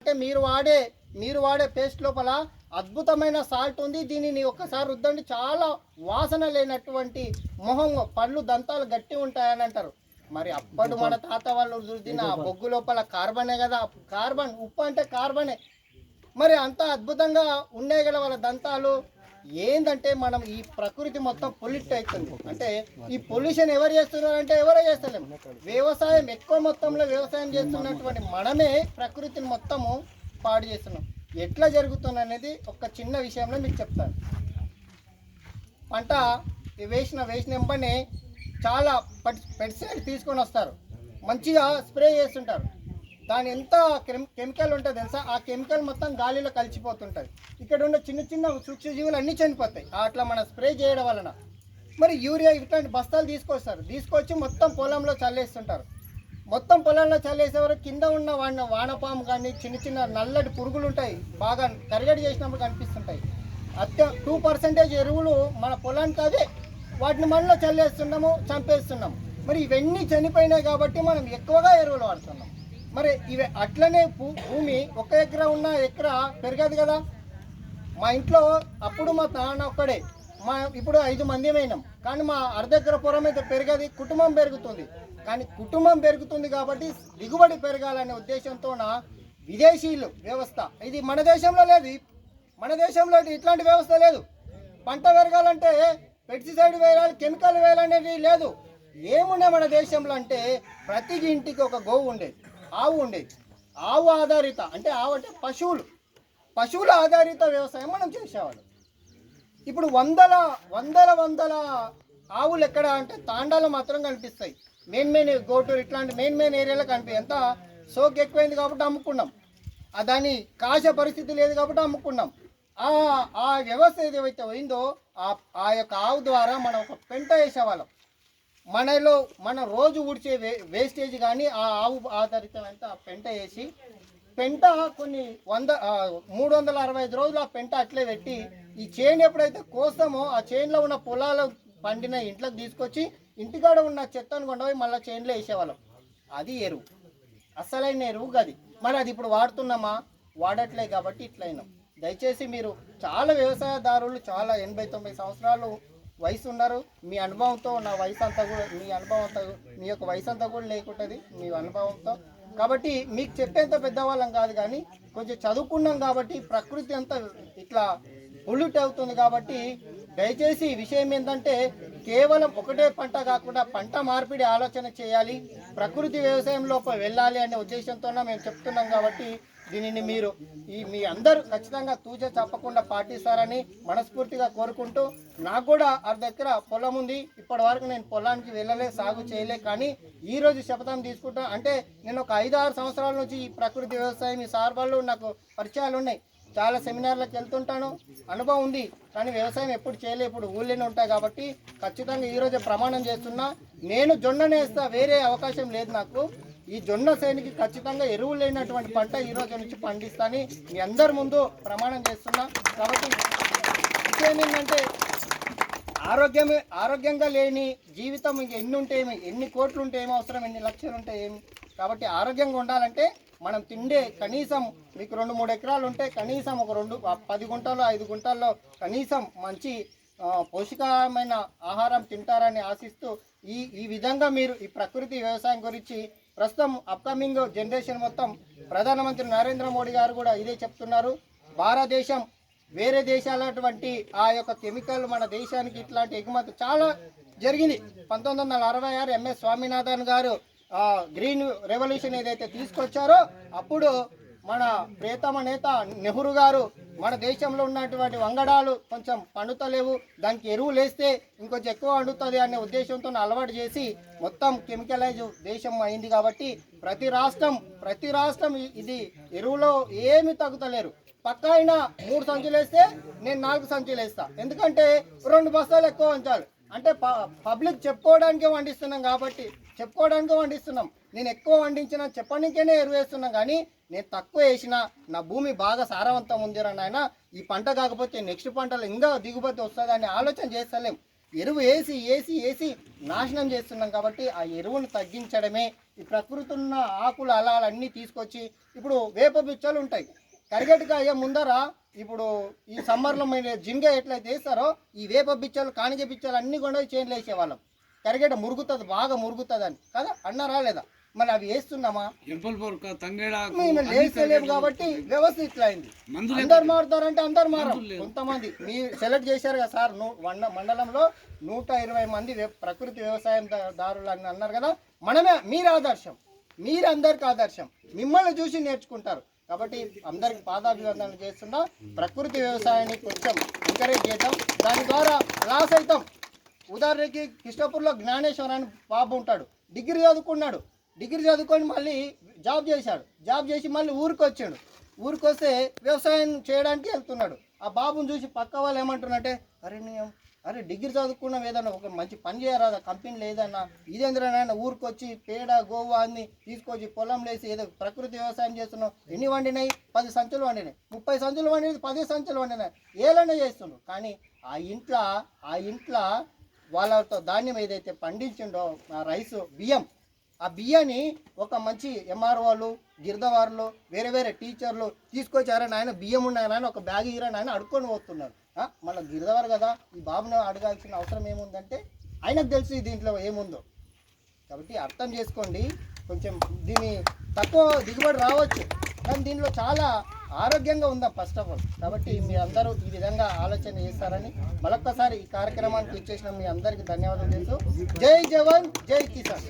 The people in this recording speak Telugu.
అంటే మీరు వాడే పేస్ట్ లోపల అద్భుతమైన సాల్ట్ ఉంది. దీనిని ఒక్కసారి రుద్దండి, చాలా వాసన లేనటువంటి మొహం పళ్ళు దంతాలు గట్టి ఉంటాయని అంటారు. మరి అప్పటి మన తాత వాళ్ళు రుద్దిన బొగ్గు లోపల కార్బనే కదా, కార్బన్, ఉప్పు అంటే కార్బనే. మరి అంత అద్భుతంగా ఉన్నాయి కదా వాళ్ళ దంతాలు. ఏంటంటే మనం ఈ ప్రకృతి మొత్తం పొల్యూట్ అవుతుంది. అంటే ఈ పొల్యూషన్ ఎవరు చేస్తున్నారు అంటే ఎవరో చేస్తలేము. వ్యవసాయం ఎక్కువ మొత్తంలో వ్యవసాయం చేస్తున్నటువంటి మనమే ప్రకృతిని మొత్తము పాడు చేస్తున్నాం. ఎట్లా జరుగుతుంది అనేది ఒక చిన్న విషయంలో మీకు చెప్తాను. పంట వేసిన వెంబడే చాలా పెస్టిసైడ్ తీసుకొని వస్తారు, మంచిగా స్ప్రే చేస్తుంటారు. దాని ఎంత కెమికల్ ఉంటుంది తెలుసా? ఆ కెమికల్ మొత్తం గాలిలో కలిసిపోతుంటుంది. ఇక్కడ ఉన్న చిన్న చిన్న సూక్ష్మజీవులు అన్నీ చనిపోతాయి అట్లా మనం స్ప్రే చేయడం వలన. మరి యూరియా ఇట్లాంటి బస్తాలు తీసుకొచ్చి మొత్తం పొలంలో చల్లేస్తుంటారు. మొత్తం పొలంలో చల్లేసే వరకు కింద ఉన్న వానపాము కానీ చిన్న చిన్న నల్లటి పురుగులు ఉంటాయి, బాగా కరిగడి చేసినప్పుడు కనిపిస్తుంటాయి. 2% ఎరువులు మన పొలానికి అవే, వాటిని మనలో చల్లేస్తున్నాము, చంపేస్తున్నాము. మరి ఇవన్నీ చనిపోయినాయి కాబట్టి మనం ఎక్కువగా ఎరువులు వాడుతున్నాం. మరి ఇవి అట్లనే భూమి 1 ఎకరా ఉన్న ఎకరా పెరగదు కదా. మా ఇంట్లో అప్పుడు మా నాన్న ఒక్కడే, ఇప్పుడు 5 మంది అయినాం, కానీ మా అర్ధ ఎకర పొలం అయితే పెరగది. కుటుంబం పెరుగుతుంది, కానీ కుటుంబం పెరుగుతుంది కాబట్టి దిగుబడి పెరగాలనే ఉద్దేశంతో విదేశీయులు వ్యవస్థ ఇది మన దేశంలో లేదు. మన దేశంలో ఇట్లాంటి వ్యవస్థ లేదు. పంట పెరగాలంటే పెస్టిసైడ్ వేయాలి, కెమికల్ వేయాలనేది లేదు. ఏమున్నాయి మన దేశంలో అంటే ప్రతి ఇంటికి ఒక గోవు ఉండేది, ఆవు ఉండేది. ఆవు ఆధారిత అంటే పశువుల ఆధారిత వ్యవసాయం మనం చేసేవాళ్ళం. ఇప్పుడు వందల ఆవులు ఎక్కడ అంటే తాండాలు మాత్రం కనిపిస్తాయి. మెయిన్ గోటూరు ఇట్లాంటి మెయిన్ ఏరియాలో కనిపిస్తాయి. ఎంత సోక్ ఎక్కువైంది కాబట్టి అమ్ముకున్నాం, దాన్ని కాసే పరిస్థితి లేదు కాబట్టి అమ్ముకున్నాం. ఆ వ్యవస్థ ఏదైతే పోయిందో ఆ యొక్క ఆవు ద్వారా మనం ఒక పెంట వేసేవాళ్ళం. మన రోజు ఊడ్చే వేస్టేజ్ కానీ ఆ ఆవు ఆధారితమైన పెంట వేసి, పెంట కొన్ని 365 రోజులు ఆ పెంట అట్లే పెట్టి, ఈ చేను ఎప్పుడైతే కోస్తామో ఆ చేనులో ఉన్న పొలాలు పండిన ఇంట్లోకి తీసుకొచ్చి ఇంటికాడ ఉన్న చెత్తను కొండపోయి మళ్ళీ చేనులో వేసేవాళ్ళం. అది ఎరువు, అసలైన ఎరువు గది. మరి అది ఇప్పుడు వాడుతున్నామా? వాడట్లే కాబట్టి ఇట్లయినాం. దయచేసి మీరు చాలా వ్యవసాయదారులు చాలా 80-90 సంవత్సరాలు వయసు ఉన్నారు. మీ అనుభవంతో నా వయసు అంతా కూడా మీ యొక్క వయసు అంతా కూడా లేకుంటుంది మీ అనుభవంతో. కాబట్టి మీకు చెప్పేంత పెద్దవాళ్ళం కాదు, కానీ కొంచెం చదువుకున్నాం కాబట్టి ప్రకృతి అంతా ఇట్లా పొల్యూట్ అవుతుంది. కాబట్టి దయచేసి విషయం ఏంటంటే కేవలం ఒకటే పంట కాకుండా పంట మార్పిడి ఆలోచన చేయాలి, ప్రకృతి వ్యవసాయంలో వెళ్ళాలి అనే ఉద్దేశంతో మేము చెప్తున్నాం. కాబట్టి దీనిని మీరు మీ అందరూ ఖచ్చితంగా తూచ తప్పకుండా పాటిస్తారని మనస్ఫూర్తిగా కోరుకుంటూ, నాకు కూడా అర్ధ ఎకరా పొలం ఉంది. ఇప్పటి వరకు నేను పొలానికి వెళ్ళలే, సాగు చేయలే, కానీ ఈరోజు శపథం తీసుకుంటా. అంటే నేను ఒక 5-6 సంవత్సరాల నుంచి ఈ ప్రకృతి వ్యవసాయం ఈ సార్ వాళ్ళు నాకు పరిచయాలు ఉన్నాయి, చాలా సెమినార్లకు వెళ్తుంటాను, అనుభవం ఉంది. కానీ వ్యవసాయం ఎప్పుడు చేయలే, ఇప్పుడు ఊళ్ళోనే ఉంటాయి. కాబట్టి ఖచ్చితంగా ఈరోజు ప్రమాణం చేస్తున్నా, నేను జొన్ననే వేస్తా, వేరే అవకాశం లేదు నాకు. ఈ జొన్న సేనికి ఖచ్చితంగా ఎరువు లేనటువంటి పంట ఈ రోజు నుంచి పండిస్తానని మీ అందరి ముందు ప్రమాణం చేస్తున్నా. కాబట్టి విషయం ఏంటంటే ఆరోగ్యంగా లేని జీవితం ఇంక ఎన్ని కోట్లు ఉంటే ఏమి అవసరం, ఎన్ని లక్షలు ఉంటే ఏమి. కాబట్టి ఆరోగ్యంగా ఉండాలంటే మనం తిండే కనీసం మీకు 2-3 ఎకరాలు ఉంటే కనీసం ఒక 10 గుంటల్లో 5 గుంటల్లో కనీసం మంచి పోషకమైన ఆహారం తింటారని ఆశిస్తూ ఈ విధంగా మీరు ఈ ప్రకృతి వ్యవసాయం గురించి ప్రస్తుతం అప్కమింగ్ జనరేషన్ మొత్తం ప్రధానమంత్రి నరేంద్ర మోడీ గారు కూడా ఇదే చెప్తున్నారు. భారతదేశం వేరే దేశాలటువంటి ఆ యొక్క కెమికల్ మన దేశానికి ఇట్లాంటి ఎగుమతి చాలా జరిగింది. 1966 ఎంఎస్ స్వామినాథన్ గారు గ్రీన్ రెవల్యూషన్ ఏదైతే తీసుకొచ్చారో అప్పుడు మన ప్రియతమ నేత నెహ్రూ గారు మన దేశంలో ఉన్నటువంటి వంగడాలు కొంచెం పండుతలేవు, దానికి ఎరువులు వేస్తే ఇంకొంచెం ఎక్కువ పండుతుంది అనే ఉద్దేశంతో అలవాటు చేసి మొత్తం కెమికలైజ్ దేశం అయింది. కాబట్టి ప్రతి రాష్ట్రం ఇది ఎరువులో ఏమి తగ్గుతలేరు. పక్కా అయినా 3 సంచులు వేస్తే నేను 4 సంచులు వేస్తా, ఎందుకంటే 2 బస్తాలు ఎక్కువ ఉంచాలి. అంటే పబ్లిక్ చెప్పుకోవడానికే వండిస్తున్నాం కాబట్టి నేను ఎక్కువ వండించిన చెప్పడానికేనే ఎరువు వేస్తున్నాం. కానీ నేను తక్కువ వేసినా నా భూమి బాగా సారవంతం ఉందిరా నాయన, ఈ పంట కాకపోతే నెక్స్ట్ పంటలో ఇంకా దిగుబడి వస్తుంది అని ఆలోచన చేస్తలేం. ఎరువు వేసి నాశనం చేస్తున్నాం. కాబట్టి ఆ ఎరువును తగ్గించడమే ఈ ప్రకృతి ఉన్న ఆకులు అలాలు అన్నీ తీసుకొచ్చి ఇప్పుడు వేప బిచ్చలు ఉంటాయి కరిగట్టుకాయ ముందర ఇప్పుడు ఈ సమ్మర్లో మీరు జింగ ఎట్లయితే వేస్తారో ఈ వేప బిచ్చలు కానిగ బిచ్చలు అన్నీ కూడా చేనులు వేసేవాళ్ళం కరిగేట మురుగుతుంది బాగా మురుగుతుంది అని కదా అన్నారా లేదా మరి అవి వేస్తున్నామా మేము వేస్తలేము కాబట్టి వ్యవస్థ ఇట్లా అయింది అందరు మారుతారంటే అందరు మారం కొంతమంది మీరు సెలెక్ట్ చేశారు కదా సార్ మండలంలో 120 మంది ప్రకృతి వ్యవసాయం దారులు అని అన్నారు కదా మనమే మీరు ఆదర్శం మీరు అందరికి ఆదర్శం మిమ్మల్ని చూసి నేర్చుకుంటారు కాబట్టి అందరికి పాదాభివందనలు చేస్తున్నా ప్రకృతి వ్యవసాయాన్ని కొంచెం ఎంకరేజ్ చేద్దాం దాని ద్వారా లాస్ అవుతాం ఉదాహరణకి కృష్ణపూర్లో జ్ఞానేశ్వర్ అని బాబు ఉంటాడు డిగ్రీ చదువుకొని మళ్ళీ జాబ్ చేసి మళ్ళీ ఊరికి వచ్చాడు ఊరికి వస్తే వ్యవసాయం చేయడానికి వెళ్తున్నాడు ఆ బాబుని చూసి పక్క వాళ్ళు ఏమంటున్నట్టే అరే డిగ్రీ చదువుకున్నాం ఏదన్నా ఒక మంచి పని చేయరాదా కంపెనీ లేదన్నా ఇదేంద్రనైనా ఊరికి వచ్చి పేడ గోవా అన్ని తీసుకొచ్చి పొలం లేసి ఏదో ప్రకృతి వ్యవసాయం చేస్తున్నాం ఎన్ని వండినాయి 10 సంచులు వండినాయి 30 సంచులు వండినది 10 సంచులు వండినాయి ఏలన్నా చేస్తున్నాం కానీ ఆ ఇంట్లో వాళ్ళతో ధాన్యం ఏదైతే పండించిండో ఆ రైస్ బియ్యం ఆ బియ్యాన్ని ఒక మంచి ఎంఆర్ఓలు గిరిదవారులు వేరే టీచర్లు తీసుకొచ్చారా నాయన బియ్యం ఉన్నాయని ఒక బ్యాగ్ ఇరా నాయన అడుక్కొని పోతున్నారు మళ్ళీ గిరిదవారు కదా ఈ బాబుని అడగాల్సిన అవసరం ఏముందంటే ఆయనకు తెలుసు దీంట్లో ఏముందో కాబట్టి అర్థం చేసుకోండి కొంచెం దీన్ని తక్కువ దిగుబడి రావచ్చు కానీ దీనిలో చాలా ఆరోగ్యంగా ఉందాం ఫస్ట్ ఆఫ్ ఆల్ కాబట్టి మీ అందరూ ఈ విధంగా ఆలోచన చేస్తారని మరొక్కసారి ఈ కార్యక్రమానికి ఇచ్చేసిన మీ అందరికీ ధన్యవాదాలు తెలుసు జై జవాన్ జై కిసాన్